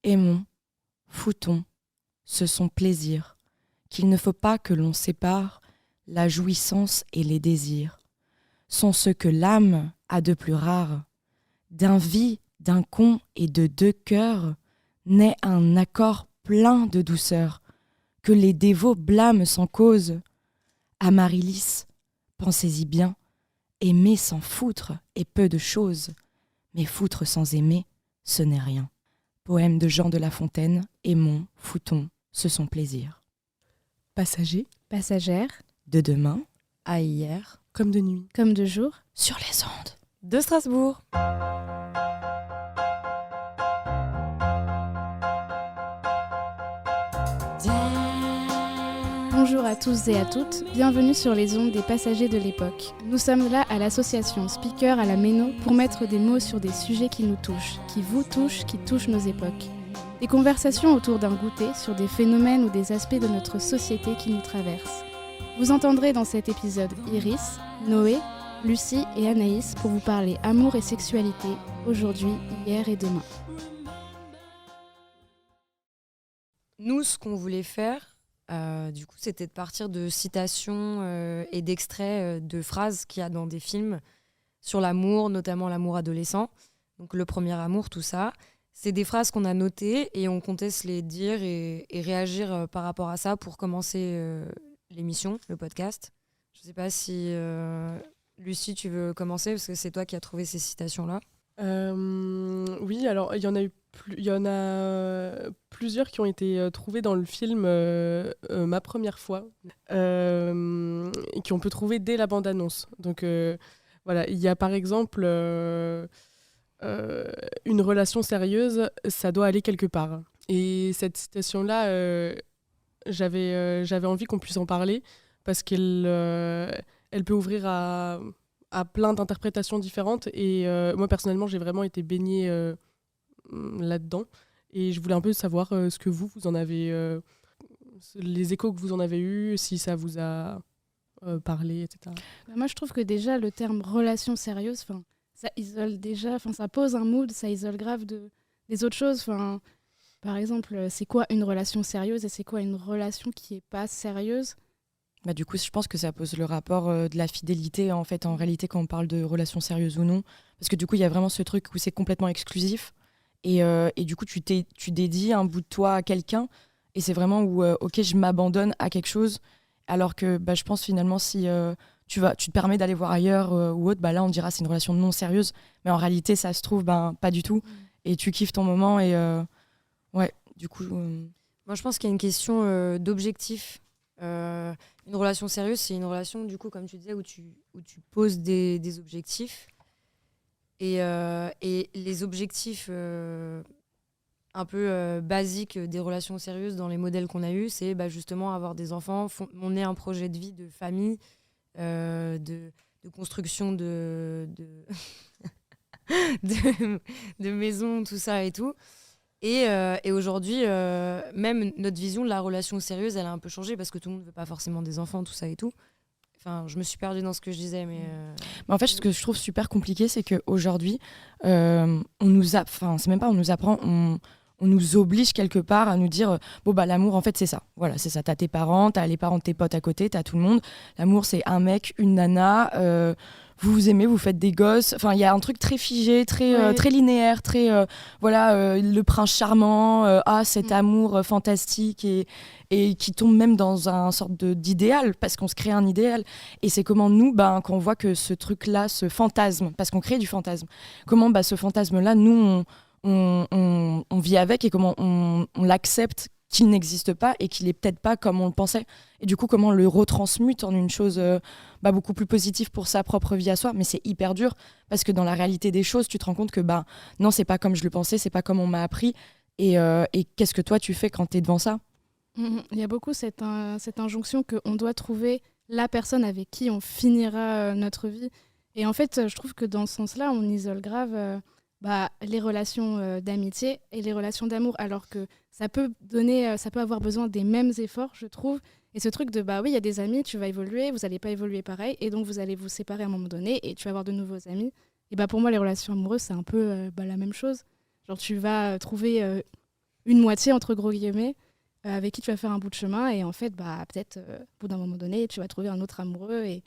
Aimons, foutons, ce sont plaisirs, qu'il ne faut pas que l'on sépare, la jouissance et les désirs, sont ce que l'âme a de plus rare. D'un vie, d'un con et de deux cœurs, naît un accord plein de douceur, que les dévots blâment sans cause. Amaryllis, pensez-y bien, aimer sans foutre est peu de choses, mais foutre sans aimer, ce n'est rien. Poème de Jean de La Fontaine, aimons, foutons, ce sont plaisirs. Passager, Passagère, De demain, À hier, comme de nuit. comme de jour. sur les ondes. de Strasbourg. Bonjour à tous et à toutes, bienvenue sur les ondes des passagers de l'époque. Nous sommes là à l'association Speaker à la Méno pour mettre des mots sur des sujets qui nous touchent, qui vous touchent, qui touchent nos époques. Des conversations autour d'un goûter sur des phénomènes ou des aspects de notre société qui nous traversent. Vous entendrez dans cet épisode Iris, Noé, Lucie et Anaïs pour vous parler amour et sexualité, aujourd'hui, hier et demain. Nous, ce qu'on voulait faire, du coup, c'était de partir de citations et d'extraits de phrases qu'il y a dans des films sur l'amour, notamment l'amour adolescent. Donc le premier amour, tout ça. C'est des phrases qu'on a notées et on comptait se les dire et réagir par rapport à ça pour commencer l'émission, le podcast. Je ne sais pas si Lucie, tu veux commencer parce que c'est toi qui as trouvé ces citations-là. Oui, alors il y en a plusieurs qui ont été trouvées dans le film Ma première fois, et qu'on peut trouver dès la bande-annonce. Donc voilà, il y a par exemple une relation sérieuse, ça doit aller quelque part. Et cette citation-là, j'avais envie qu'on puisse en parler parce qu'elle elle peut ouvrir à plein d'interprétations différentes. Et moi, personnellement, j'ai vraiment été baignée là-dedans. Et je voulais un peu savoir ce que vous en avez, les échos que vous en avez eus, si ça vous a parlé, etc. Moi, je trouve que déjà, le terme relation sérieuse, ça isole déjà, ça pose un mood, ça isole grave des autres choses. Par exemple, c'est quoi une relation sérieuse et c'est quoi une relation qui n'est pas sérieuse ? Du coup, je pense que ça pose le rapport de la fidélité, en fait, en réalité, quand on parle de relations sérieuses ou non. Parce que du coup, il y a vraiment ce truc où c'est complètement exclusif. Et du coup, tu dédies un bout de toi à quelqu'un. Et c'est vraiment où, ok, je m'abandonne à quelque chose. Alors que je pense finalement, si tu te permets d'aller voir ailleurs ou autre, là, on dira c'est une relation non sérieuse. Mais en réalité, ça se trouve, pas du tout. Et tu kiffes ton moment. Et ouais, du coup... Moi, je pense qu'il y a une question d'objectif. Une relation sérieuse, c'est une relation, du coup, comme tu disais, où tu poses des objectifs. Et les objectifs un peu basiques des relations sérieuses dans les modèles qu'on a eus, c'est justement avoir des enfants, mener un projet de vie, de famille, de construction de maison, tout ça et tout. Et aujourd'hui, même notre vision de la relation sérieuse, elle a un peu changé parce que tout le monde ne veut pas forcément des enfants, tout ça et tout. Enfin, je me suis perdue dans ce que je disais, mais... En fait, ce que je trouve super compliqué, c'est qu'aujourd'hui, on nous apprend, on nous oblige quelque part à nous dire l'amour, en fait, c'est ça. Voilà, c'est ça. T'as tes parents, t'as les parents de tes potes à côté, t'as tout le monde. L'amour, c'est un mec, une nana... vous vous aimez, vous faites des gosses. Enfin, il y a un truc très figé, très linéaire, très le prince charmant, cet amour fantastique et qui tombe même dans un sorte d'idéal parce qu'on se crée un idéal. Et c'est comment nous, quand on voit que ce truc-là, ce fantasme, parce qu'on crée du fantasme, comment ce fantasme-là, nous, on vit avec et comment on l'accepte qu'il n'existe pas et qu'il est peut-être pas comme on le pensait. Et du coup, comment on le retransmute en une chose beaucoup plus positive pour sa propre vie à soi. Mais c'est hyper dur parce que dans la réalité des choses, tu te rends compte que non, c'est pas comme je le pensais, c'est pas comme on m'a appris. Et qu'est-ce que toi, tu fais quand tu es devant ça ? Il y a beaucoup cette injonction qu'on doit trouver la personne avec qui on finira notre vie. Et en fait, je trouve que dans ce sens-là, on isole grave les relations d'amitié et les relations d'amour, alors que ça peut avoir besoin des mêmes efforts, je trouve. Et ce truc de, oui, il y a des amis, tu vas évoluer, vous n'allez pas évoluer pareil, et donc vous allez vous séparer à un moment donné, et tu vas avoir de nouveaux amis. Et pour moi, les relations amoureuses, c'est un peu la même chose. Genre, tu vas trouver une moitié, entre gros guillemets, avec qui tu vas faire un bout de chemin. Et en fait, peut-être, au bout d'un moment donné, tu vas trouver un autre amoureux. Et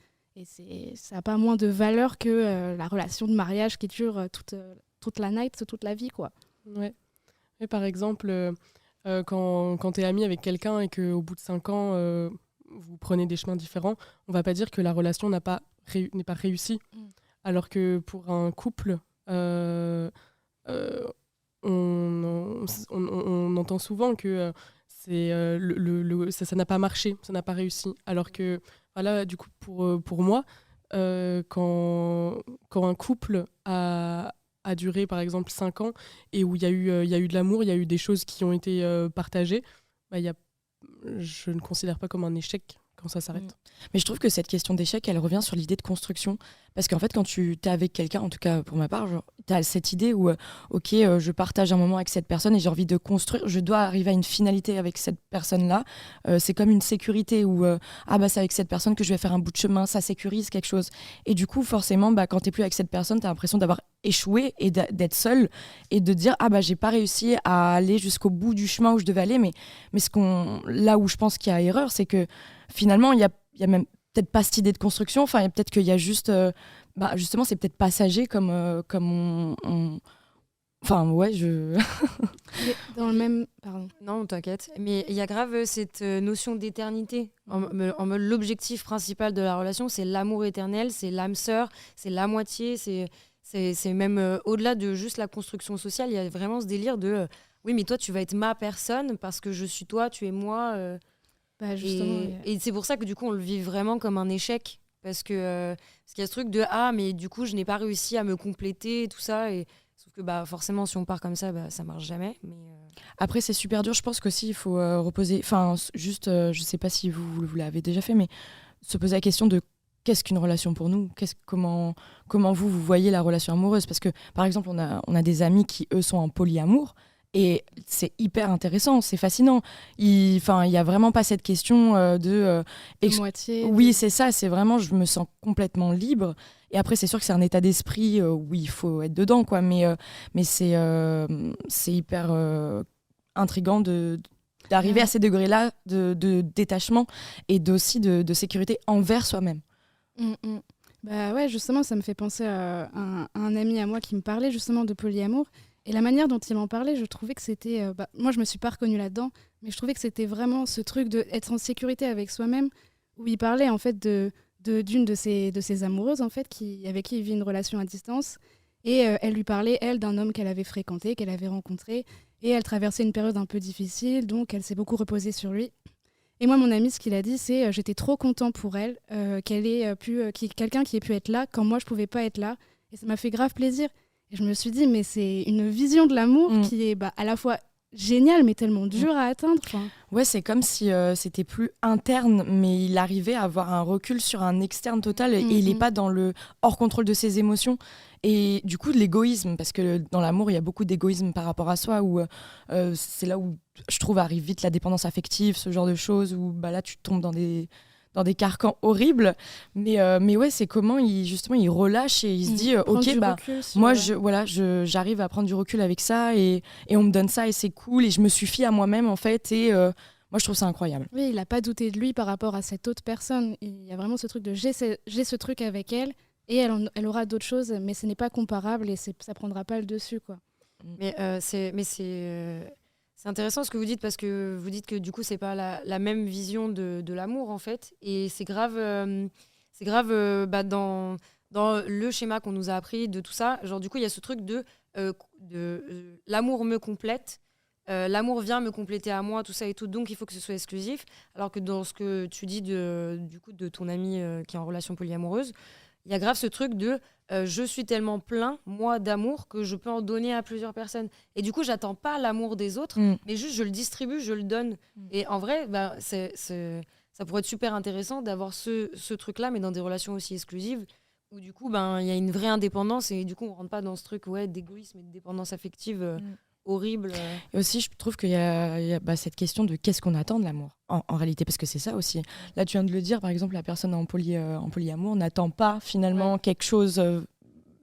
ça n'a pas moins de valeur que la relation de mariage qui dure toute la night, toute la vie, quoi. Ouais. Et par exemple, quand tu es ami avec quelqu'un et qu'au bout de 5 ans, vous prenez des chemins différents, on va pas dire que la relation n'est pas réussie. Alors que pour un couple, on entend souvent que ça n'a pas marché, ça n'a pas réussi. Alors que, voilà, du coup, pour moi, quand un couple a duré, par exemple, 5 ans, et où il y a eu de l'amour, il y a eu des choses qui ont été partagées, je ne considère pas comme un échec quand ça s'arrête. Mais je trouve que cette question d'échec, elle revient sur l'idée de construction. Parce qu'en fait, quand tu es avec quelqu'un, en tout cas pour ma part, tu as cette idée où, je partage un moment avec cette personne et j'ai envie de construire, je dois arriver à une finalité avec cette personne-là. C'est comme une sécurité où, c'est avec cette personne que je vais faire un bout de chemin, ça sécurise quelque chose. Et du coup, forcément, quand tu n'es plus avec cette personne, tu as l'impression d'avoir échoué et d'être seul et de dire j'ai pas réussi à aller jusqu'au bout du chemin où je devais aller. Mais là où je pense qu'il y a erreur, c'est que finalement, il y a même peut-être pas cette idée de construction. Enfin, il y a peut-être qu'il y a juste, justement, c'est peut-être passager comme on. Enfin, ouais, Dans le même. Pardon. Non, t'inquiète. Mais il y a grave cette notion d'éternité. En mode, l'objectif principal de la relation, c'est l'amour éternel, c'est l'âme sœur, c'est la moitié, c'est même au-delà de juste la construction sociale. Il y a vraiment ce délire de oui, mais toi, tu vas être ma personne parce que je suis toi, tu es moi. Justement, et c'est pour ça que du coup on le vit vraiment comme un échec parce qu'il y a ce truc de mais du coup je n'ai pas réussi à me compléter et tout ça, et sauf que forcément si on part comme ça ça marche jamais. Mais après c'est super dur, je pense qu'aussi il faut reposer, enfin juste je sais pas si vous l'avez déjà fait, mais se poser la question de qu'est-ce qu'une relation pour nous, comment vous voyez la relation amoureuse, parce que par exemple on a des amis qui eux sont en polyamour. Et c'est hyper intéressant, c'est fascinant. Il y a vraiment pas cette question de moitié. Oui, c'est ça, c'est vraiment, je me sens complètement libre. Et après, c'est sûr que c'est un état d'esprit où il faut être dedans, quoi. Mais c'est hyper intriguant d'arriver à ces degrés-là de détachement et aussi de sécurité envers soi-même. Ouais, justement, ça me fait penser à un ami à moi qui me parlait justement de polyamour. Et la manière dont il en parlait, je trouvais que c'était... moi, je me suis pas reconnue là-dedans, mais je trouvais que c'était vraiment ce truc d'être en sécurité avec soi-même, où il parlait en fait d'une de ses amoureuses, en fait, avec qui il vit une relation à distance. Et elle lui parlait, elle, d'un homme qu'elle avait fréquenté, qu'elle avait rencontré. Et elle traversait une période un peu difficile, donc elle s'est beaucoup reposée sur lui. Et moi, mon ami, ce qu'il a dit, c'est j'étais trop content pour elle, quelqu'un qui ait pu être là quand moi, je pouvais pas être là. Et ça m'a fait grave plaisir. Et je me suis dit, mais c'est une vision de l'amour qui est à la fois géniale, mais tellement dure à atteindre. Ouais, c'est comme si c'était plus interne, mais il arrivait à avoir un recul sur un externe total et il n'est pas dans le hors contrôle de ses émotions. Et du coup, de l'égoïsme, parce que dans l'amour, il y a beaucoup d'égoïsme par rapport à soi, où c'est là où je trouve arrive vite la dépendance affective, ce genre de choses, où là, tu tombes dans des carcans horribles, mais ouais, c'est comment il relâche et il se dit moi j'arrive à prendre du recul avec ça et on me donne ça et c'est cool et je me suffis à moi-même en fait, et moi je trouve ça incroyable. Oui, il n'a pas douté de lui par rapport à cette autre personne. Il y a vraiment ce truc de j'ai ce truc avec elle et elle aura d'autres choses, mais ce n'est pas comparable et ça prendra pas le dessus, quoi. Mais c'est intéressant ce que vous dites, parce que vous dites que du coup c'est pas la même vision de l'amour en fait, et c'est grave dans le schéma qu'on nous a appris de tout ça, genre du coup il y a ce truc de l'amour me complète, l'amour vient me compléter à moi, tout ça et tout, donc il faut que ce soit exclusif, alors que dans ce que tu dis du coup de ton ami qui est en relation polyamoureuse, il y a grave ce truc de je suis tellement plein, moi, d'amour, que je peux en donner à plusieurs personnes. Et du coup, j'attends pas l'amour des autres, mais juste je le distribue, je le donne. Et en vrai, ça pourrait être super intéressant d'avoir ce truc-là, mais dans des relations aussi exclusives, où du coup, il y a une vraie indépendance, et du coup, on rentre pas dans ce truc d'égoïsme et de dépendance affective horrible. Et aussi, je trouve qu'il y a cette question de qu'est-ce qu'on attend de l'amour, en réalité, parce que c'est ça aussi. Là, tu viens de le dire, par exemple, la personne en polyamour n'attend pas finalement quelque chose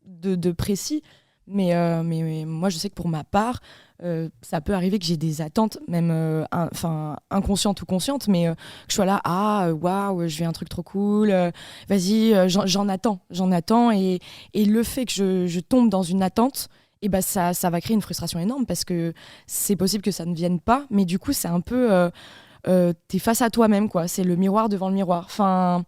de précis, Mais moi, je sais que pour ma part, ça peut arriver que j'ai des attentes, même inconscientes ou conscientes, mais que je sois là, waouh, je vais un truc trop cool, vas-y, j'en attends. Et le fait que je tombe dans une attente, et ben ça va créer une frustration énorme parce que c'est possible que ça ne vienne pas, mais du coup, c'est un peu. T'es face à toi-même, quoi. C'est le miroir devant le miroir. Enfin.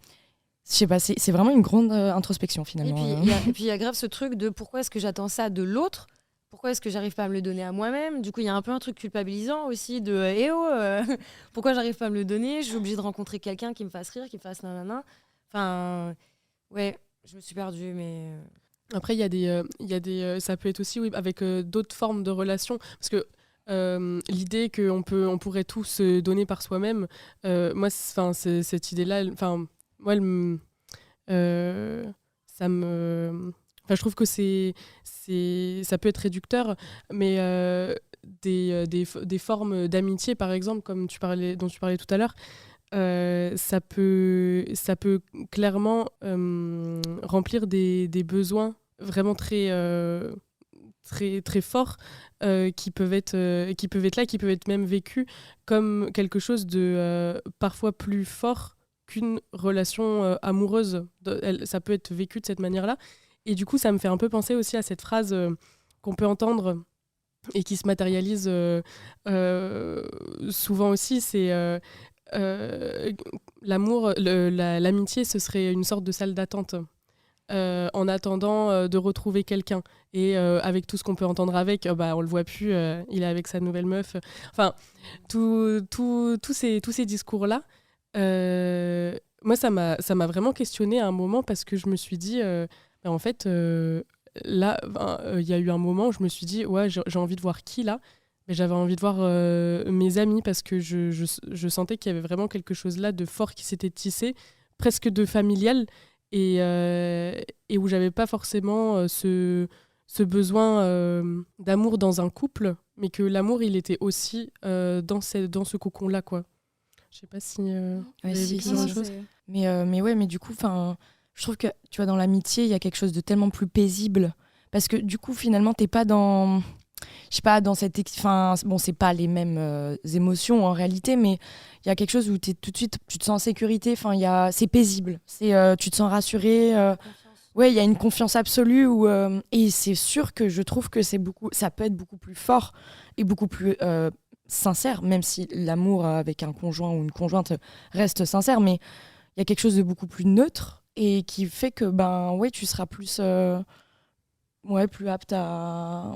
Je sais pas, c'est vraiment une grande introspection finalement. Et puis il y a grave ce truc de pourquoi est-ce que j'attends ça de l'autre ? Pourquoi est-ce que j'arrive pas à me le donner à moi-même ? Du coup, il y a un peu un truc culpabilisant aussi de pourquoi j'arrive pas à me le donner ? Je suis obligée de rencontrer quelqu'un qui me fasse rire, qui me fasse nanana. Enfin, ouais, je me suis perdue, mais. Après, il y a des ça peut être aussi avec d'autres formes de relations. Parce que l'idée qu'on pourrait tout se donner par soi-même, moi, cette idée-là, moi, ça me... je trouve que ça peut être réducteur, mais des formes d'amitié, par exemple, dont tu parlais tout à l'heure, ça peut clairement remplir des besoins vraiment très, très, très forts qui peuvent être là, qui peuvent être même vécus comme quelque chose de parfois plus fort qu'une relation amoureuse. Ça peut être vécu de cette manière-là. Et du coup, ça me fait un peu penser aussi à cette phrase qu'on peut entendre et qui se matérialise souvent aussi, c'est l'amour, l'amitié, ce serait une sorte de salle d'attente en attendant de retrouver quelqu'un. Et avec tout ce qu'on peut entendre avec, on le voit plus, il est avec sa nouvelle meuf. Enfin, tous ces discours-là, moi, ça m'a vraiment questionnée à un moment parce que je me suis dit, en fait, là, il y a eu un moment où je me suis dit, ouais, j'ai envie de voir qui là ? Mais j'avais envie de voir mes amis parce que je sentais qu'il y avait vraiment quelque chose là de fort qui s'était tissé, presque de familial, et où j'avais pas forcément ce besoin d'amour dans un couple, mais que l'amour, il était aussi dans ce cocon-là, quoi. Je sais pas si chose. Mais du coup, je trouve que tu vois, dans l'amitié, il y a quelque chose de tellement plus paisible parce que du coup, finalement, t'es pas dans, je sais pas, dans cette, c'est pas les mêmes émotions en réalité, mais il y a quelque chose où tout de suite, tu te sens en sécurité. C'est paisible, tu te sens rassuré. Ouais, il y a une confiance absolue et c'est sûr que je trouve que ça peut être beaucoup plus fort et beaucoup plus sincère, même si l'amour avec un conjoint ou une conjointe reste sincère, mais il y a quelque chose de beaucoup plus neutre et qui fait que tu seras plus plus apte à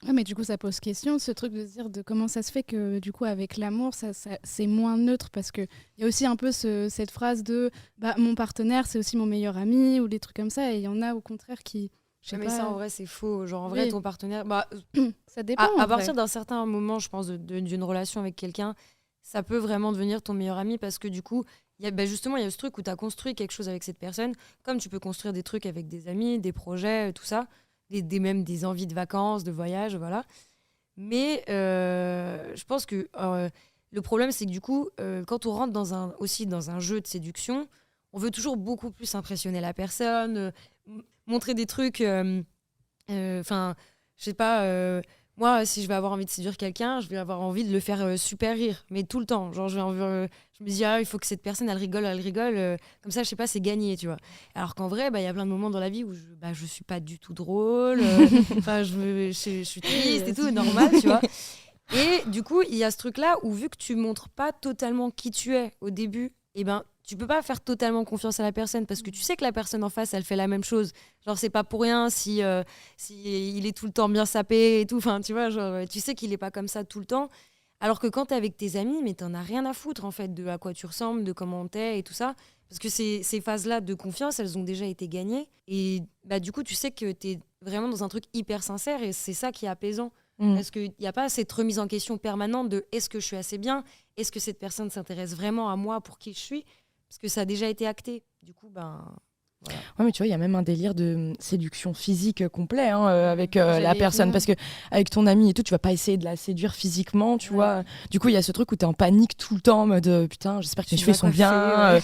Ouais, mais du coup, ça pose question, ce truc de se dire de comment ça se fait que du coup, avec l'amour, ça c'est moins neutre, parce qu'il y a aussi un peu cette phrase de mon partenaire, c'est aussi mon meilleur ami, ou des trucs comme ça, et il y en a au contraire qui... Mais ça, en vrai, c'est faux. Genre, en vrai, ton partenaire... ça dépend. À partir d'un certain moment, je pense, d'une relation avec quelqu'un, ça peut vraiment devenir ton meilleur ami, parce que du coup, justement, il y a ce truc où tu as construit quelque chose avec cette personne, comme tu peux construire des trucs avec des amis, des projets, tout ça, même des envies de vacances, de voyage, voilà. Mais je pense que le problème, c'est que du coup, quand on rentre dans un jeu de séduction, on veut toujours beaucoup plus impressionner la personne, montrer des trucs. Je sais pas, moi, si je vais avoir envie de séduire quelqu'un, je vais avoir envie de le faire super rire, mais tout le temps. Genre, je me dis, il faut que cette personne, elle rigole. Comme ça, je sais pas, c'est gagné, tu vois. Alors qu'en vrai, y a plein de moments dans la vie où je suis pas du tout drôle. Je suis triste et tout, normal, tu vois. Et du coup, il y a ce truc-là où, vu que tu montres pas totalement qui tu es au début, tu peux pas faire totalement confiance à la personne parce que tu sais que la personne en face, elle fait la même chose. Genre, c'est pas pour rien si il est tout le temps bien sapé et tout. Enfin, tu vois, genre, tu sais qu'il est pas comme ça tout le temps. Alors que quand t'es avec tes amis, mais t'en as rien à foutre, en fait, de à quoi tu ressembles, de comment t'es et tout ça. Parce que ces phases-là de confiance, elles ont déjà été gagnées. Et du coup, tu sais que t'es vraiment dans un truc hyper sincère et c'est ça qui est apaisant. Parce qu'il n'y a pas cette remise en question permanente de est-ce que je suis assez bien ? Est-ce que cette personne s'intéresse vraiment à moi pour qui je suis ? Parce que ça a déjà été acté. Du coup, voilà. Ouais, mais tu vois, il y a même un délire de séduction physique complet avec la personne. Parce que avec ton ami et tout, tu vas pas essayer de la séduire physiquement, tu vois. Du coup, il y a ce truc où t'es en panique tout le temps en mode putain, j'espère que mes cheveux sont bien.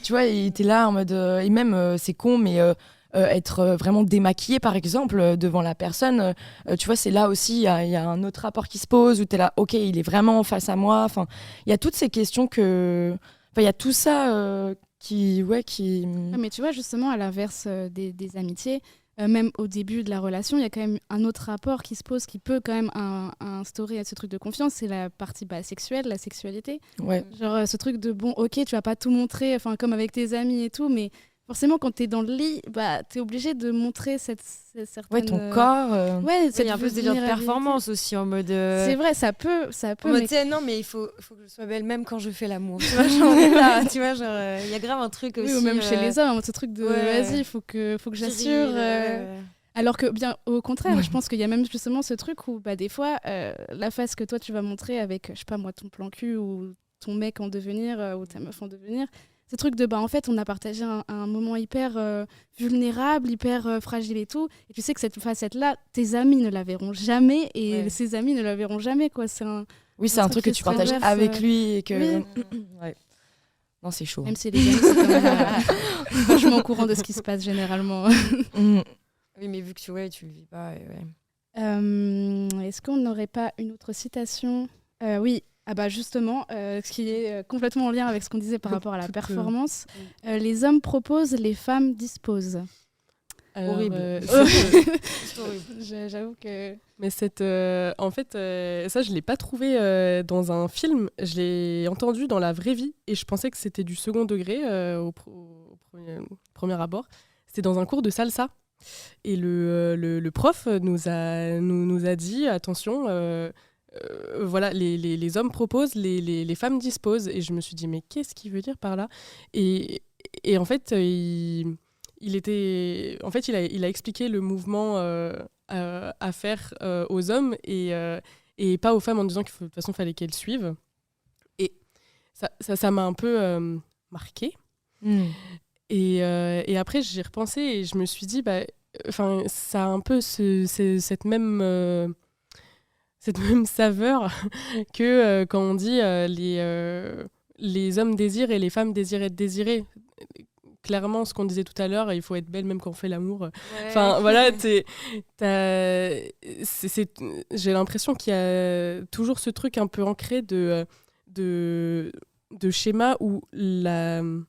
Tu vois, et t'es là en mode. Et même, c'est con, mais être vraiment démaquillé par exemple devant la personne. Tu vois, c'est là aussi, il y a un autre rapport qui se pose où tu es là, ok, il est vraiment face à moi. Enfin, il y a toutes ces questions que... Enfin, il y a tout ça qui... Mais tu vois, justement, à l'inverse des amitiés, même au début de la relation, il y a quand même un autre rapport qui se pose, qui peut quand même instaurer ce truc de confiance, c'est la partie sexuelle, la sexualité. Ouais. Genre ce truc de, bon, ok, tu vas pas tout montrer, comme avec tes amis et tout, mais forcément, quand t'es dans le lit, t'es obligé de montrer cette certaine... Ouais, ton corps... Ouais, Il y a un peu ce délire de performance aussi, en mode... C'est vrai, ça peut, en mode, tu sais, non, mais il faut que je sois belle même quand je fais l'amour. Tu vois, genre, là, tu vois, genre, il y a grave un truc aussi... Oui, ou même chez les hommes, ce truc de, vas-y, il faut que j'assure... Alors que, bien au contraire, je pense qu'il y a même justement ce truc où des fois, la face que toi tu vas montrer avec, je sais pas moi, ton plan cul ou ton mec en devenir ou ta meuf en devenir, ce truc de, en fait, on a partagé un moment hyper vulnérable, hyper fragile et tout, et tu sais que cette facette-là, tes amis ne la verront jamais et ses amis ne la verront jamais, quoi. C'est un truc que tu partages avec lui et que... Oui. Ouais. Non, c'est chaud. Même si les amis, c'est quand même franchement au courant de ce qui se passe généralement. Oui, mais vu que tu le vis pas. Est-ce qu'on n'aurait pas une autre citation Oui, justement, ce qui est complètement en lien avec ce qu'on disait par rapport à la performance. Les hommes proposent, les femmes disposent. Horrible. C'est horrible. J'avoue que... Mais en fait, ça, je l'ai pas trouvé dans un film. Je l'ai entendu dans la vraie vie et je pensais que c'était du second degré au premier abord. C'était dans un cours de salsa. Et le prof nous a dit, attention, voilà, les hommes proposent, les femmes disposent. Et je me suis dit, mais qu'est-ce qu'il veut dire par là ? Et en fait, il a expliqué le mouvement à faire aux hommes et pas aux femmes en disant qu'il de toute façon, fallait qu'elles suivent. Et ça m'a un peu marquée. Et après, j'y ai repensé et je me suis dit, ça a un peu cette même saveur que quand on dit les hommes désirent et les femmes désirent être désirées. Clairement, ce qu'on disait tout à l'heure, il faut être belle même quand on fait l'amour. Enfin, voilà, j'ai l'impression qu'il y a toujours ce truc un peu ancré de schéma où le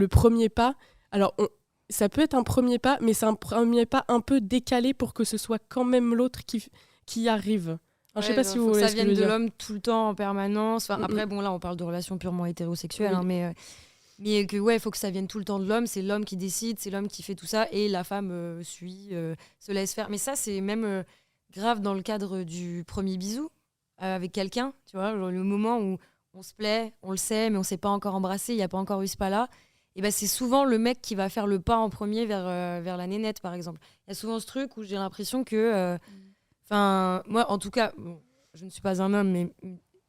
premier pas, alors ça peut être un premier pas, mais c'est un premier pas un peu décalé pour que ce soit quand même l'autre qui arrive. Alors, je sais pas si vous voulez ça ce que je vienne veux de dire. l'homme tout le temps en permanence. Après, bon, là, on parle de relations purement hétérosexuelles, mais que il faut que ça vienne tout le temps de l'homme. C'est l'homme qui décide, c'est l'homme qui fait tout ça, et la femme suit, se laisse faire. Mais ça, c'est même grave dans le cadre du premier bisou avec quelqu'un, tu vois, genre le moment où on se plaît, on le sait, mais on s'est pas encore embrassé, il y a pas encore eu ce pas-là. Et c'est souvent le mec qui va faire le pas en premier vers la nénette, par exemple. Il y a souvent ce truc où j'ai l'impression que... moi, en tout cas, bon, je ne suis pas un homme, mais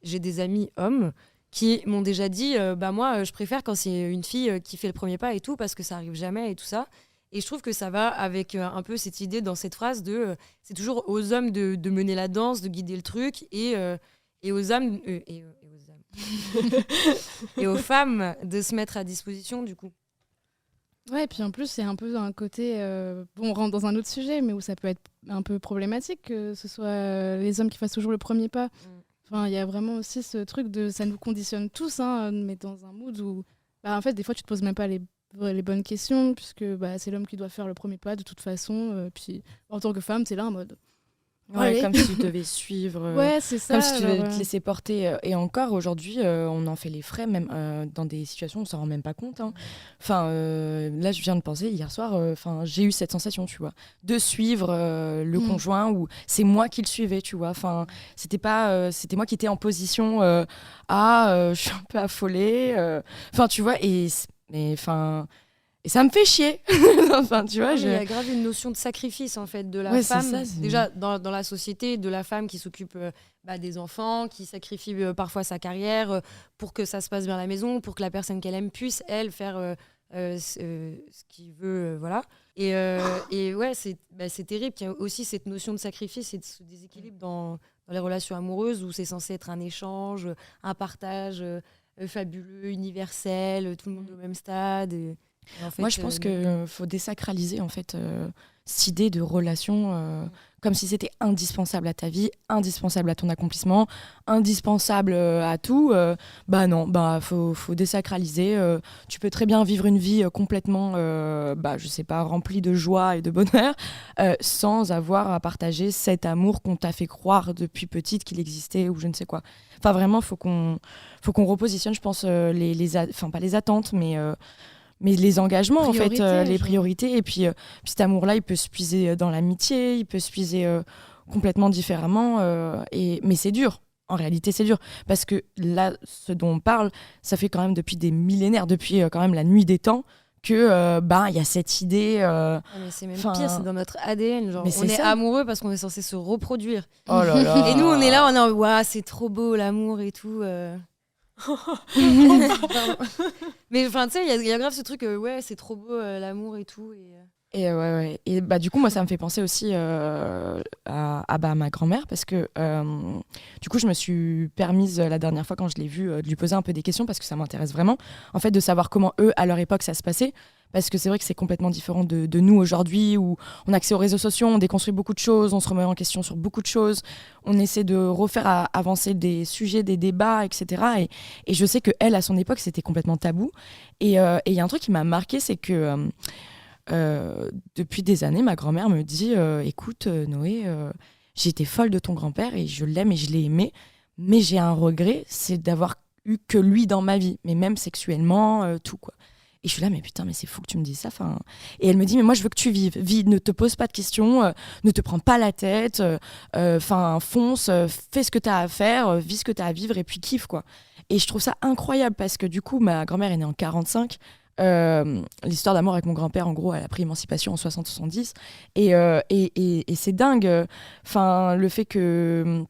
j'ai des amis hommes qui m'ont déjà dit moi, je préfère quand c'est une fille qui fait le premier pas et tout, parce que ça arrive jamais et tout ça. Et je trouve que ça va avec un peu cette idée dans cette phrase de... c'est toujours aux hommes de mener la danse, de guider le truc, et aux âmes... et aux femmes de se mettre à disposition, du coup. Ouais, et puis en plus, c'est un peu un côté... on rentre dans un autre sujet, mais où ça peut être un peu problématique que ce soit les hommes qui fassent toujours le premier pas. Enfin, il y a vraiment aussi ce truc de... Ça nous conditionne tous, mais dans un mood où... en fait, des fois, tu te poses même pas les bonnes questions, puisque c'est l'homme qui doit faire le premier pas, de toute façon. Puis, en tant que femme, c'est là en mode... Ouais, comme si tu devais suivre. Ouais, c'est ça. Comme si tu devais te laisser porter. Et encore aujourd'hui, on en fait les frais, même dans des situations où on s'en rend même pas compte. Enfin, là, je viens de penser, hier soir, j'ai eu cette sensation, tu vois, de suivre le conjoint, où c'est moi qui le suivais, tu vois. Enfin, c'était moi qui étais en position je suis un peu affolée. Enfin, tu vois, et ça me fait chier. Enfin, tu vois, il y a grave une notion de sacrifice en fait de la femme. C'est... Déjà dans la société, de la femme qui s'occupe des enfants, qui sacrifie parfois sa carrière pour que ça se passe bien à la maison, pour que la personne qu'elle aime puisse elle faire ce qu'il veut, voilà. Et ouais, c'est terrible qu'il y ait aussi cette notion de sacrifice et de ce déséquilibre dans les relations amoureuses où c'est censé être un échange, un partage fabuleux, universel, tout le monde au même stade. Et en fait, Moi, je pense qu'il faut désacraliser en fait cette idée de relation comme si c'était indispensable à ta vie, indispensable à ton accomplissement, indispensable à tout. Bah non, bah faut désacraliser. Tu peux très bien vivre une vie complètement, je sais pas, remplie de joie et de bonheur, sans avoir à partager cet amour qu'on t'a fait croire depuis petite qu'il existait ou je ne sais quoi. Enfin, vraiment, faut qu'on repositionne, je pense, pas les attentes, mais les engagements, en fait, les priorités. Et puis cet amour-là, il peut se puiser dans l'amitié, il peut se puiser complètement différemment. Mais c'est dur. En réalité, c'est dur. Parce que là, ce dont on parle, ça fait quand même depuis des millénaires, depuis quand même la nuit des temps, que il y a cette idée. Mais c'est même pire, c'est dans notre ADN. Genre, on est ça. amoureux parce qu'on est censé se reproduire. Oh là là. Et nous, on est là, on est en waouh, c'est trop beau l'amour et tout. Mais enfin, tu sais, il y a grave ce truc, ouais, c'est trop beau l'amour et tout. Et ouais. Et bah du coup, moi, ça me fait penser aussi à ma grand-mère parce que du coup, je me suis permise la dernière fois quand je l'ai vue de lui poser un peu des questions parce que ça m'intéresse vraiment, en fait, de savoir comment eux, à leur époque, ça se passait. Parce que c'est vrai que c'est complètement différent de nous aujourd'hui où on a accès aux réseaux sociaux, on déconstruit beaucoup de choses, on se remet en question sur beaucoup de choses, on essaie de refaire avancer des sujets, des débats, etc. Et je sais qu'elle, à son époque, c'était complètement tabou. Et il y a un truc qui m'a marqué, c'est que depuis des années, ma grand-mère me dit écoute, Noé, j'étais folle de ton grand-père et je l'aime et je l'ai aimé, mais j'ai un regret, c'est d'avoir eu que lui dans ma vie, mais même sexuellement, tout quoi. Et je suis là, mais putain, mais c'est fou que tu me dises ça. Et elle me dit, mais moi, je veux que tu vives. Vis, ne te pose pas de questions, ne te prends pas la tête, fonce, fais ce que tu as à faire, vis ce que tu as à vivre et puis kiffe, quoi. Et je trouve ça incroyable parce que du coup, ma grand-mère est née en 45. L'histoire d'amour avec mon grand-père, en gros, elle a pris émancipation en 60-70. Et c'est dingue. Le fait que...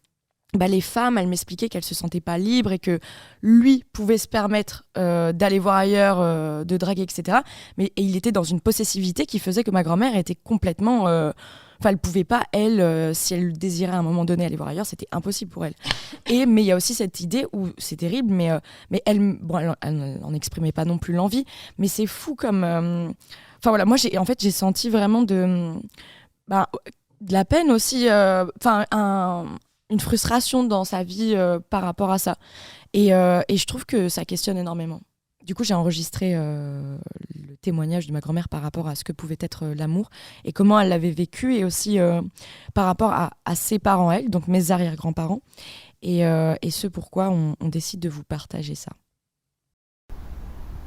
les femmes, elles m'expliquaient qu'elles se sentaient pas libres et que lui pouvait se permettre d'aller voir ailleurs, de draguer, etc. Mais il était dans une possessivité qui faisait que ma grand-mère était complètement... elle pouvait pas, si elle désirait à un moment donné aller voir ailleurs, c'était impossible pour elle. Mais il y a aussi cette idée où c'est terrible, mais elle n'en exprimait pas non plus l'envie. Mais c'est fou comme... moi, j'ai senti vraiment de la peine aussi, une frustration dans sa vie par rapport à ça. Et je trouve que ça questionne énormément. Du coup, j'ai enregistré le témoignage de ma grand-mère par rapport à ce que pouvait être l'amour et comment elle l'avait vécu et aussi par rapport à ses parents, elle, donc mes arrière-grands-parents, et ce pourquoi on décide de vous partager ça.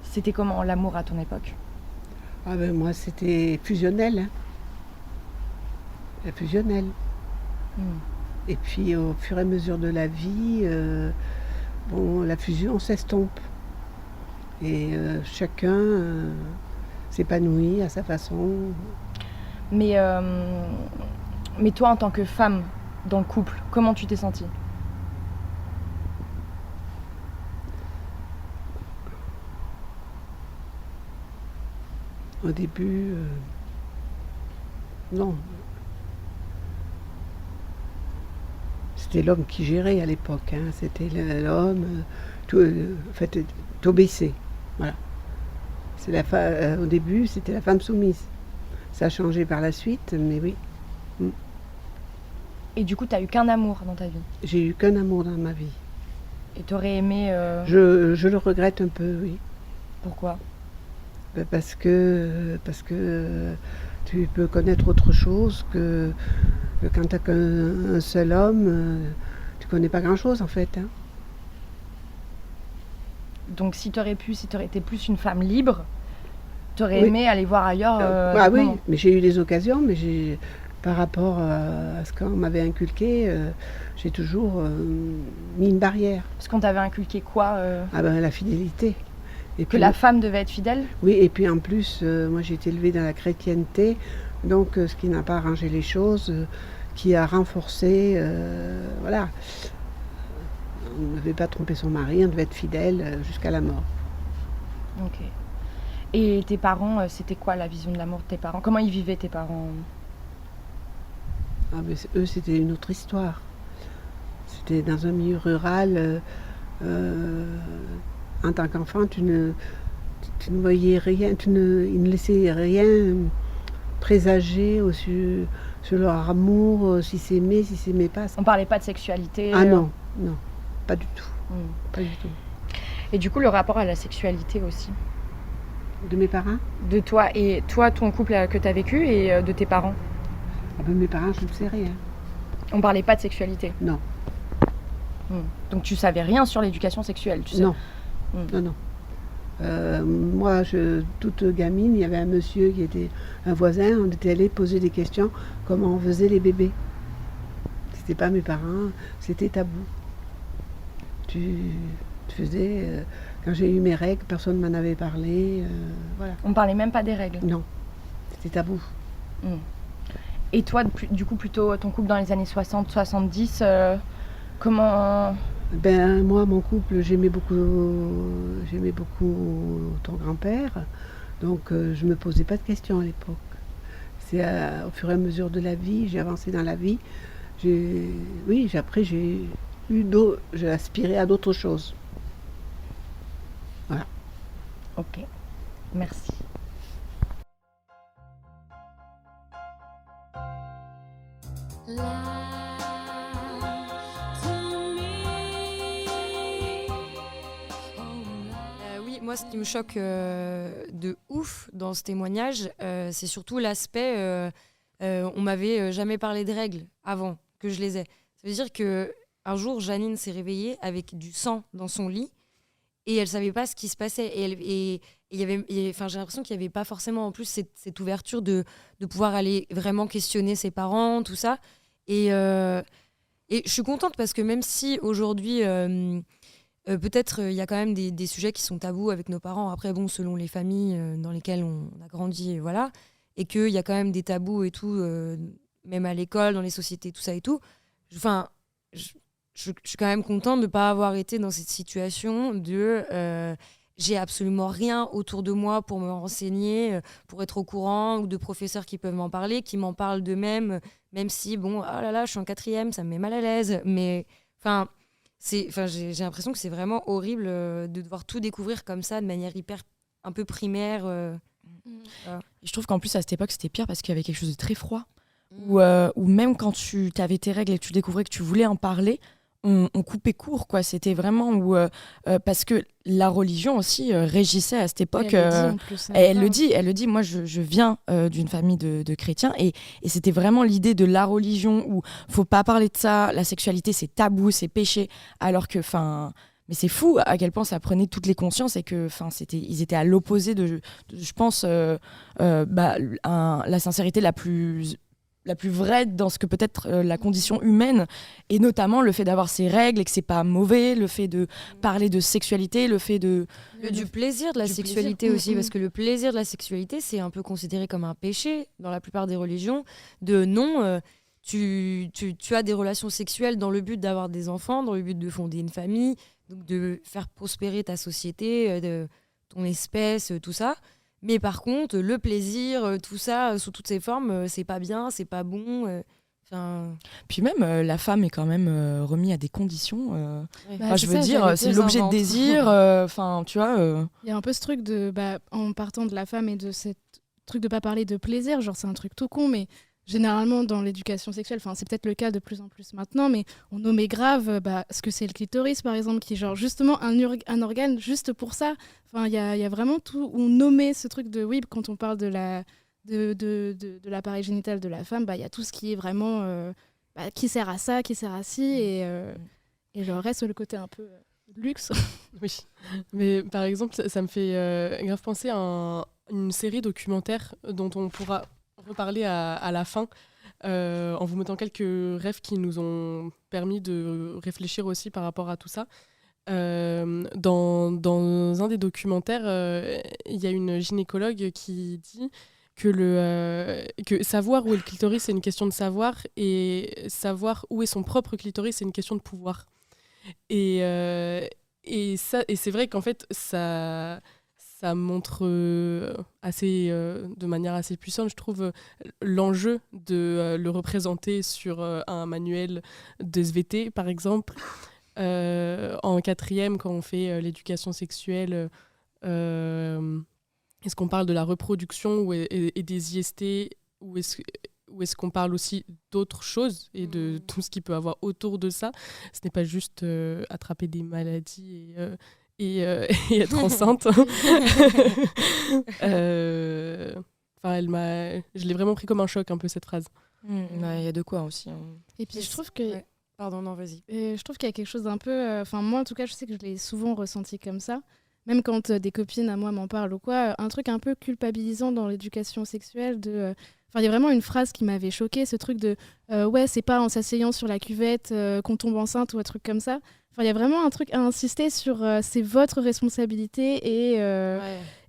C'était comment l'amour à ton époque ? Ah ben moi, c'était fusionnel. Fusionnel. Et puis au fur et à mesure de la vie, la fusion s'estompe. Et chacun s'épanouit à sa façon. Mais toi, en tant que femme dans le couple, comment tu t'es sentie ? Au début, non. C'était l'homme qui gérait à l'époque. C'était l'homme, t'obéissais. Voilà. Au début, c'était la femme soumise. Ça a changé par la suite, mais oui. Et du coup, t'as eu qu'un amour dans ta vie ? J'ai eu qu'un amour dans ma vie. Et t'aurais aimé... Je le regrette un peu, oui. Pourquoi ? Parce que tu peux connaître autre chose que quand t'as qu'un seul homme, tu connais pas grand-chose en fait. Donc si t'aurais été plus une femme libre, t'aurais aimé aller voir ailleurs oui, mais j'ai eu des occasions, mais par rapport à ce qu'on m'avait inculqué, j'ai toujours mis une barrière. Parce qu'on t'avait inculqué quoi la fidélité. Et puis, la femme devait être fidèle ? Oui, et puis en plus, moi j'ai été élevée dans la chrétienté, donc ce qui n'a pas arrangé les choses, qui a renforcé, voilà. On ne devait pas tromper son mari, on devait être fidèle jusqu'à la mort. Ok. Et tes parents, c'était quoi la vision de l'amour de tes parents ? Comment ils vivaient tes parents ? Eux, c'était une autre histoire. C'était dans un milieu rural. En tant qu'enfant, tu tu ne voyais rien, ils ne laissaient rien présager sur leur amour, s'ils s'aimaient pas. On parlait pas de sexualité. Ah non, pas du tout. Mm. Pas du tout. Et du coup, le rapport à la sexualité aussi. De mes parents? De toi et toi, ton couple que tu as vécu et de tes parents. Ah ben, mes parents, je ne sais rien. On parlait pas de sexualité. Non. Donc tu savais rien sur l'éducation sexuelle, tu sais. Non. Non. Moi, toute gamine, il y avait un monsieur qui était un voisin, on était allé poser des questions, comment on faisait les bébés. C'était pas mes parents, c'était tabou. Tu faisais, quand j'ai eu mes règles, personne ne m'en avait parlé, voilà. On parlait même pas des règles. Non, c'était tabou. Et toi, du coup, plutôt ton couple dans les années 60-70, comment... Ben, moi, mon couple, j'aimais beaucoup ton grand-père, donc je me posais pas de questions à l'époque. C'est au fur et à mesure de la vie, j'ai avancé dans la vie. Après j'ai aspiré à d'autres choses. Voilà. Ok, merci. Oui, moi, ce qui me choque de ouf dans ce témoignage, c'est surtout l'aspect on m'avait jamais parlé de règles avant que je les ai. Ça veut dire qu'un jour, Janine s'est réveillée avec du sang dans son lit et elle savait pas ce qui se passait. Et j'ai l'impression qu'il n'y avait pas forcément en plus cette ouverture de pouvoir aller vraiment questionner ses parents, tout ça. Et je suis contente parce que même si aujourd'hui, peut-être il y a quand même des sujets qui sont tabous avec nos parents, après bon, selon les familles dans lesquelles on a grandi, voilà, et qu'il y a quand même des tabous et tout, même à l'école, dans les sociétés, tout ça et tout. Je suis quand même contente de ne pas avoir été dans cette situation de j'ai absolument rien autour de moi pour me renseigner, pour être au courant, ou de professeurs qui peuvent m'en parler, qui m'en parlent d'eux-mêmes, même si, bon, oh là là, je suis en 4e, ça me met mal à l'aise. Mais j'ai l'impression que c'est vraiment horrible de devoir tout découvrir comme ça, de manière un peu primaire. Voilà. Je trouve qu'en plus, à cette époque, c'était pire parce qu'il y avait quelque chose de très froid. Où même quand tu avais tes règles et que tu découvrais que tu voulais en parler, on coupait court, quoi. C'était vraiment parce que la religion aussi régissait à cette époque. Elle le dit. Moi, je viens d'une famille de chrétiens et c'était vraiment l'idée de la religion où faut pas parler de ça. La sexualité, c'est tabou, c'est péché. Alors que, mais c'est fou à quel point ça prenait toutes les consciences et que, ils étaient à l'opposé de je pense, la sincérité la plus vraie dans ce que peut être la condition humaine, et notamment le fait d'avoir ses règles et que c'est pas mauvais, le fait de parler de sexualité, le fait de... Du plaisir de la sexualité aussi, parce que le plaisir de la sexualité, c'est un peu considéré comme un péché dans la plupart des religions, de non, tu as des relations sexuelles dans le but d'avoir des enfants, dans le but de fonder une famille, donc de faire prospérer ta société, ton espèce, tout ça. Mais par contre, le plaisir, tout ça, sous toutes ses formes, c'est pas bien, c'est pas bon. Puis même, la femme est quand même remise à des conditions. Je veux ça, dire, c'est l'objet de désir. Tu vois. Il y a un peu ce truc de, en partant de la femme et de ce truc de pas parler de plaisir, genre c'est un truc tout con, mais généralement dans l'éducation sexuelle, c'est peut-être le cas de plus en plus maintenant, mais on nommait grave ce que c'est le clitoris par exemple, qui est genre justement un organe juste pour ça. Il y a vraiment tout, on nommait ce truc de, oui, quand on parle de l'appareil génital de la femme, il y a tout ce qui est vraiment, qui sert à ça, qui sert à ci, et le reste, le côté un peu luxe. Oui, mais par exemple, ça me fait grave penser à une série documentaire dont on pourra reparler à la fin, en vous mettant quelques rêves qui nous ont permis de réfléchir aussi par rapport à tout ça. Dans un des documentaires, il y a une gynécologue qui dit que savoir où est le clitoris, c'est une question de savoir, et savoir où est son propre clitoris, c'est une question de pouvoir. Et c'est vrai qu'en fait, ça montre de manière assez puissante, je trouve, l'enjeu de le représenter sur un manuel de SVT, par exemple. En 4e, quand on fait l'éducation sexuelle, est-ce qu'on parle de la reproduction et des IST, ou est-ce qu'on parle aussi d'autres choses et de tout ce qu'il peut avoir autour de ça? Ce n'est pas juste attraper des maladies et être enceinte. Je l'ai vraiment pris comme un choc, un peu, cette phrase. Il y a de quoi aussi. Et puis je trouve que... Ouais. Pardon, non, vas-y. Je trouve qu'il y a quelque chose d'un peu... Enfin, moi, en tout cas, je sais que je l'ai souvent ressenti comme ça. Même quand des copines à moi m'en parlent ou quoi, un truc un peu culpabilisant dans l'éducation sexuelle. Enfin, il y a vraiment une phrase qui m'avait choquée, ce truc de ouais, c'est pas en s'asseyant sur la cuvette qu'on tombe enceinte ou un truc comme ça. Enfin, il y a vraiment un truc à insister sur c'est votre responsabilité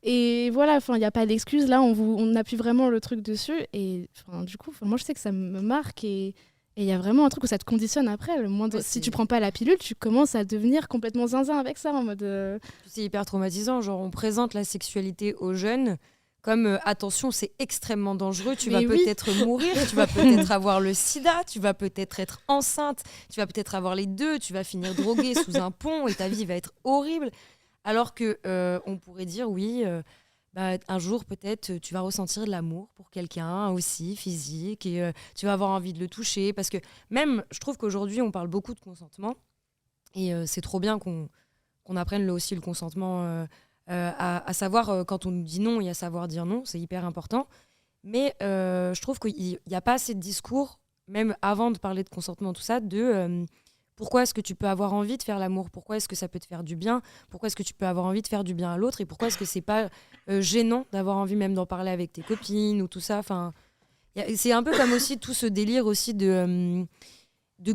et voilà, enfin, il n'y a pas d'excuse. Là, on appuie vraiment le truc dessus. Et du coup, moi, je sais que ça me marque et il y a vraiment un truc où ça te conditionne après. Si tu prends pas la pilule, tu commences à devenir complètement zinzin avec ça, en mode... C'est hyper traumatisant. Genre, on présente la sexualité aux jeunes comme attention, c'est extrêmement dangereux. Tu vas peut-être mourir, tu vas peut-être avoir le sida, tu vas peut-être être enceinte, tu vas peut-être avoir les deux, tu vas finir droguée sous un pont et ta vie va être horrible. Alors que on pourrait dire oui. Un jour, peut-être, tu vas ressentir de l'amour pour quelqu'un aussi, physique, et tu vas avoir envie de le toucher. Parce que même, je trouve qu'aujourd'hui, on parle beaucoup de consentement. Et c'est trop bien qu'on apprenne aussi le consentement, à savoir quand on nous dit non et à savoir dire non. C'est hyper important. Mais je trouve qu'il n'y a pas assez de discours, même avant de parler de consentement, tout ça, pourquoi est-ce que tu peux avoir envie de faire l'amour? Pourquoi est-ce que ça peut te faire du bien? Pourquoi est-ce que tu peux avoir envie de faire du bien à l'autre? Et pourquoi est-ce que c'est pas gênant d'avoir envie même d'en parler avec tes copines ou tout ça? Enfin, c'est un peu comme aussi tout ce délire aussi de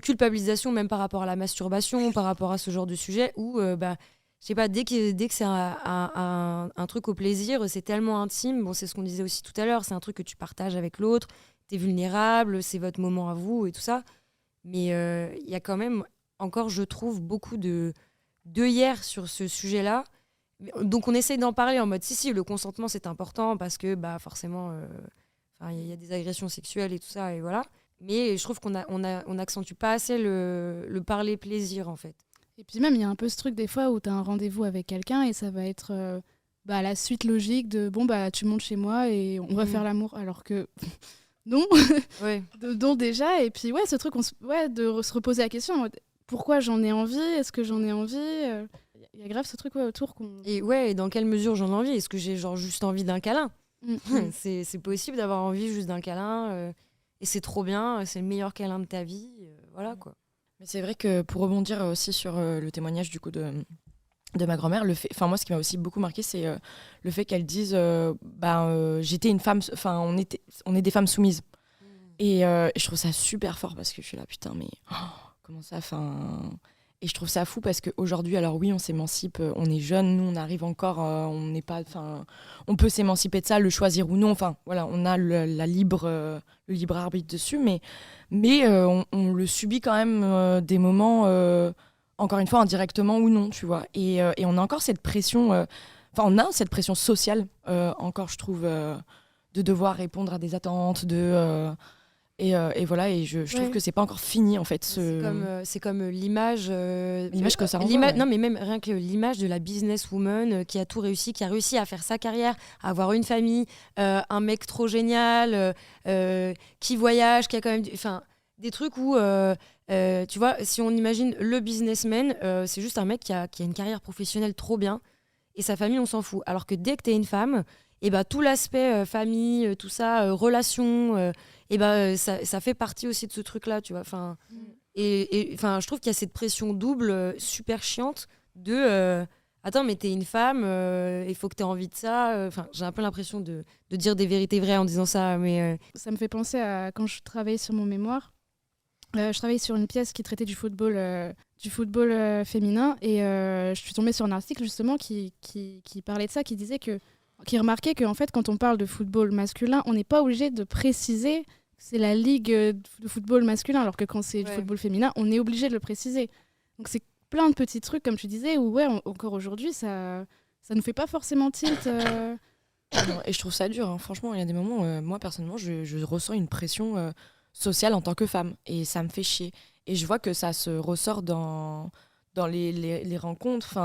culpabilisation, même par rapport à la masturbation, par rapport à ce genre de sujet où, je sais pas, dès que c'est un truc au plaisir, c'est tellement intime. Bon, c'est ce qu'on disait aussi tout à l'heure, c'est un truc que tu partages avec l'autre, t'es vulnérable, c'est votre moment à vous et tout ça. Mais il y a quand même encore, je trouve, beaucoup d'œillères sur ce sujet-là. Donc on essaye d'en parler en mode si, le consentement c'est important parce que forcément, y a des agressions sexuelles et tout ça, et voilà. Mais je trouve qu'on accentue pas assez le parler plaisir, en fait. Et puis même, il y a un peu ce truc des fois où tu as un rendez-vous avec quelqu'un et ça va être la suite logique de tu montes chez moi et on va faire l'amour, alors que... Non, ouais. Donc déjà, et puis ce truc de se reposer la question, pourquoi j'en ai envie, est-ce que j'en ai envie, il y a grave ce truc autour et dans quelle mesure j'en ai envie, est-ce que j'ai juste envie d'un câlin? C'est possible d'avoir envie juste d'un câlin, et c'est trop bien, c'est le meilleur câlin de ta vie, voilà quoi. Mais c'est vrai que pour rebondir aussi sur le témoignage du coup de ma grand-mère, moi ce qui m'a aussi beaucoup marqué, c'est le fait qu'elle dise j'étais une femme, on est des femmes soumises. Et je trouve ça super fort parce que je suis là putain mais comment ça, et je trouve ça fou parce qu'aujourd'hui, alors oui, on s'émancipe, on est jeunes, nous on arrive encore, on n'est pas, on peut s'émanciper de ça, le choisir ou non, voilà, on a le libre arbitre dessus, mais on le subit quand même des moments, encore une fois, indirectement ou non, tu vois, et on a encore cette pression, on a cette pression sociale, encore je trouve, de devoir répondre à des attentes, et voilà, et je trouve que c'est pas encore fini en fait. C'est comme l'image. L'image que ça renvoie. Non, mais même rien que l'image de la businesswoman qui a tout réussi, qui a réussi à faire sa carrière, à avoir une famille, un mec trop génial, qui voyage, qui a quand même. Des trucs où, tu vois, si on imagine le businessman, c'est juste un mec qui a une carrière professionnelle trop bien, et sa famille, on s'en fout. Alors que dès que t'es une femme, et tout l'aspect famille, tout ça, relation. Ça fait partie aussi de ce truc-là, tu vois. Et je trouve qu'il y a cette pression double super chiante de attends, mais t'es une femme, il faut que t'aies envie de ça. J'ai un peu l'impression de dire des vérités vraies en disant ça, mais ça me fait penser à quand je travaillais sur mon mémoire. Je travaillais sur une pièce qui traitait du football féminin, et je suis tombée sur un article justement qui parlait de ça, qui remarquait qu'en fait, quand on parle de football masculin, on n'est pas obligé de préciser que c'est la ligue de football masculin, alors que quand c'est du football féminin, on est obligé de le préciser. Donc c'est plein de petits trucs, comme tu disais, où encore aujourd'hui, ça nous fait pas forcément tilt. Et je trouve ça dur, hein. Franchement, il y a des moments où moi, personnellement, je ressens une pression sociale en tant que femme, et ça me fait chier. Et je vois que ça se ressort dans les rencontres,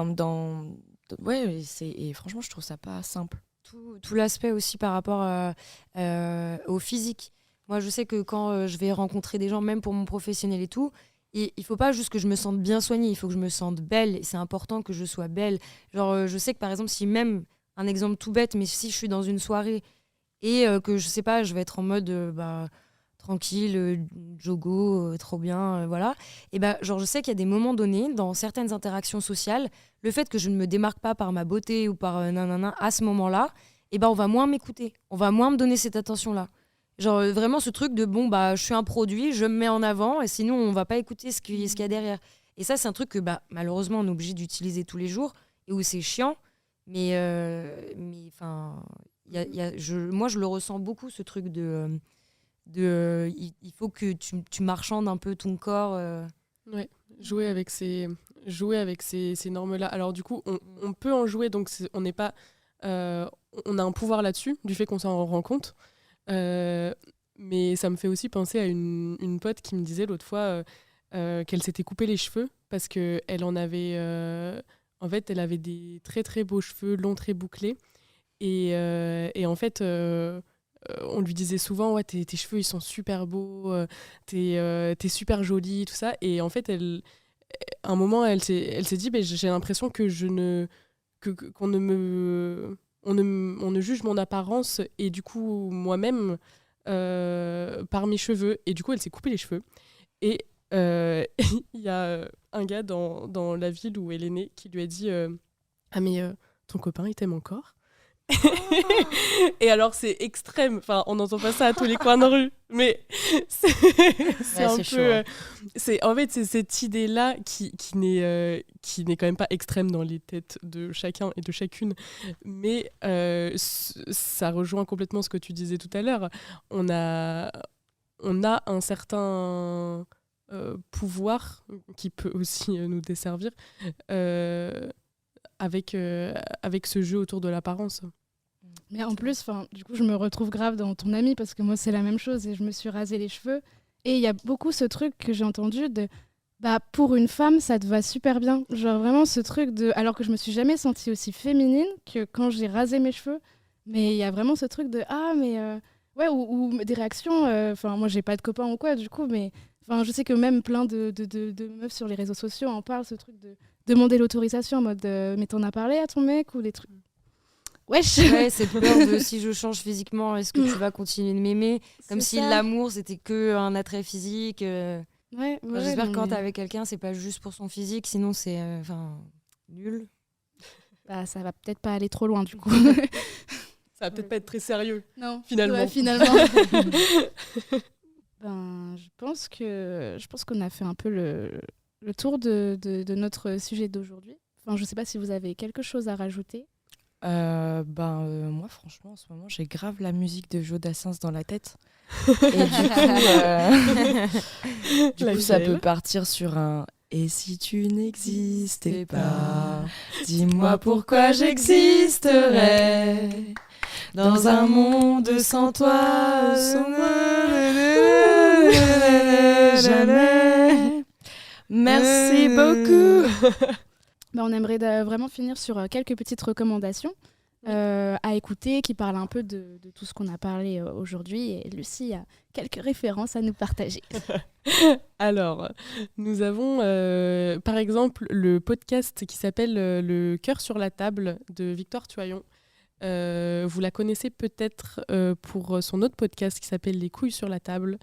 et franchement, je trouve ça pas simple. tout l'aspect aussi par rapport au physique. Moi, je sais que quand je vais rencontrer des gens, même pour mon professionnel et tout, il faut pas juste que je me sente bien soignée, il faut que je me sente belle. Et c'est important que je sois belle. Genre, je sais que par exemple, si même, un exemple tout bête, mais si je suis dans une soirée et que je sais pas, je vais être en mode tranquille, jogo, trop bien, voilà. Et genre, je sais qu'il y a des moments donnés, dans certaines interactions sociales, le fait que je ne me démarque pas par ma beauté ou par nanana à ce moment-là, on va moins m'écouter, on va moins me donner cette attention-là. Genre vraiment ce truc de je suis un produit, je me mets en avant et sinon on va pas écouter ce qu'il y a derrière. Et ça c'est un truc que malheureusement on est obligé d'utiliser tous les jours et où c'est chiant, mais enfin moi je le ressens beaucoup, ce truc de il faut que tu marchandes un peu ton corps. Ouais, jouer avec ces normes-là. Alors du coup, on peut en jouer, donc on n'est pas, on a un pouvoir là-dessus, du fait qu'on s'en rend compte. Mais ça me fait aussi penser à une pote qui me disait l'autre fois qu'elle s'était coupé les cheveux parce qu'elle en avait, en fait, elle avait des très très beaux cheveux longs, très bouclés, et en fait. On lui disait souvent ouais tes cheveux ils sont super beaux, t'es super jolie, tout ça, et en fait à un moment elle s'est dit j'ai l'impression que qu'on on ne juge mon apparence et du coup moi-même par mes cheveux, et du coup elle s'est coupé les cheveux, et il y a un gars dans la ville où elle est née qui lui a dit ah mais ton copain il t'aime encore. Et alors c'est extrême, enfin on n'entend pas ça à tous les coins de rue, mais c'est un peu chaud, c'est en fait c'est cette idée là qui n'est quand même pas extrême dans les têtes de chacun et de chacune, mais ça rejoint complètement ce que tu disais tout à l'heure. On a un certain pouvoir qui peut aussi nous desservir avec ce jeu autour de l'apparence. Mais en plus, du coup, je me retrouve grave dans ton ami parce que moi, c'est la même chose et je me suis rasé les cheveux. Et il y a beaucoup ce truc que j'ai entendu de pour une femme, ça te va super bien. Genre vraiment ce truc de. Alors que je me suis jamais sentie aussi féminine que quand j'ai rasé mes cheveux. Mais il y a vraiment ce truc de ouais, ou des réactions. Moi, j'ai pas de copain ou quoi, du coup, mais. Je sais que même plein de meufs sur les réseaux sociaux en parlent, ce truc de demander l'autorisation en mode mais t'en as parlé à ton mec ou des trucs. Wesh. Ouais, cette peur de si je change physiquement, est-ce que tu vas continuer de m'aimer, comme si l'amour c'était que un attrait physique. Ouais, j'espère que quand t'es avec quelqu'un, c'est pas juste pour son physique, sinon c'est nul. Ça va peut-être pas aller trop loin du coup. Ça va peut-être pas être très sérieux. Non, finalement. Ouais, finalement. Je pense qu'on a fait un peu le tour de notre sujet d'aujourd'hui. Je sais pas si vous avez quelque chose à rajouter. Moi, franchement, en ce moment, j'ai grave la musique de Joe Dassin dans la tête. Et du coup, ça peut partir sur un « Et si tu n'existais pas, dis-moi pourquoi j'existerais dans un monde sans toi, jamais. Merci beaucoup. On aimerait vraiment finir sur quelques petites recommandations à écouter qui parlent un peu de tout ce qu'on a parlé aujourd'hui. Et Lucie a quelques références à nous partager. Alors, nous avons par exemple le podcast qui s'appelle Le cœur sur la table de Victoire Tuaillon. Vous la connaissez peut-être pour son autre podcast qui s'appelle Les couilles sur la table.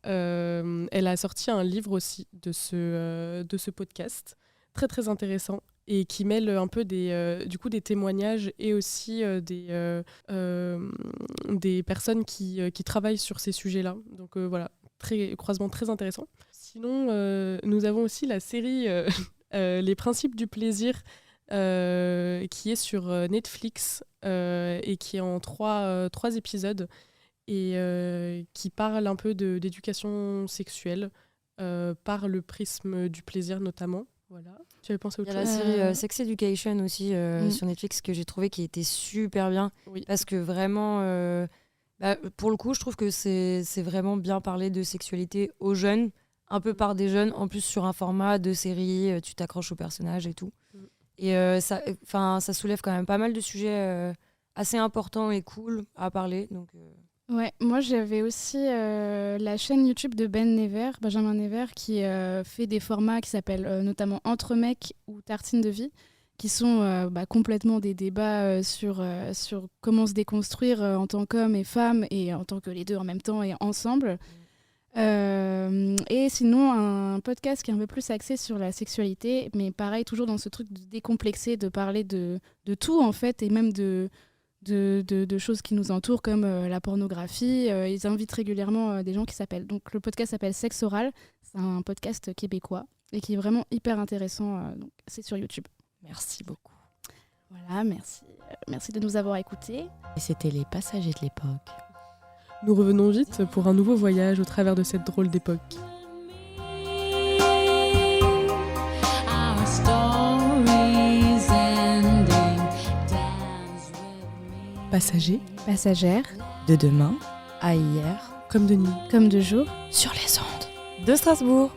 Elle a sorti un livre aussi de ce podcast. Très très intéressant et qui mêle un peu des témoignages et aussi des personnes qui travaillent sur ces sujets-là. Donc voilà, croisement très intéressant. Sinon, nous avons aussi la série Les principes du plaisir qui est sur Netflix et qui est en 3 épisodes et qui parle un peu d'éducation sexuelle par le prisme du plaisir notamment. Voilà. Tu avais pensé à autre chose ? Il y a la série Sex Education aussi sur Netflix que j'ai trouvé qui était super bien. Oui. Parce que vraiment, pour le coup, je trouve que c'est vraiment bien parler de sexualité aux jeunes, un peu par des jeunes, en plus sur un format de série, tu t'accroches aux personnages et tout. Et ça soulève quand même pas mal de sujets assez important et cool à parler. Donc, Ouais, moi j'avais aussi la chaîne YouTube de Benjamin Never, qui fait des formats qui s'appellent notamment Entre mecs ou Tartine de vie, qui sont complètement des débats sur comment se déconstruire en tant qu'homme et femme, et en tant que les deux en même temps et ensemble. Et sinon, un podcast qui est un peu plus axé sur la sexualité, mais pareil, toujours dans ce truc de décomplexer, de parler de tout en fait, et même de choses qui nous entourent comme la pornographie. Ils invitent régulièrement des gens qui s'appellent... Donc le podcast s'appelle Sexe Oral, c'est un podcast québécois et qui est vraiment hyper intéressant. Donc c'est sur YouTube. Merci beaucoup. Voilà, merci. Merci de nous avoir écoutés. Et c'était les passagers de l'époque. Nous revenons vite pour un nouveau voyage au travers de cette drôle d'époque. Passagers, Passagères, De demain à hier, comme de nuit. comme de jour. sur les ondes de Strasbourg.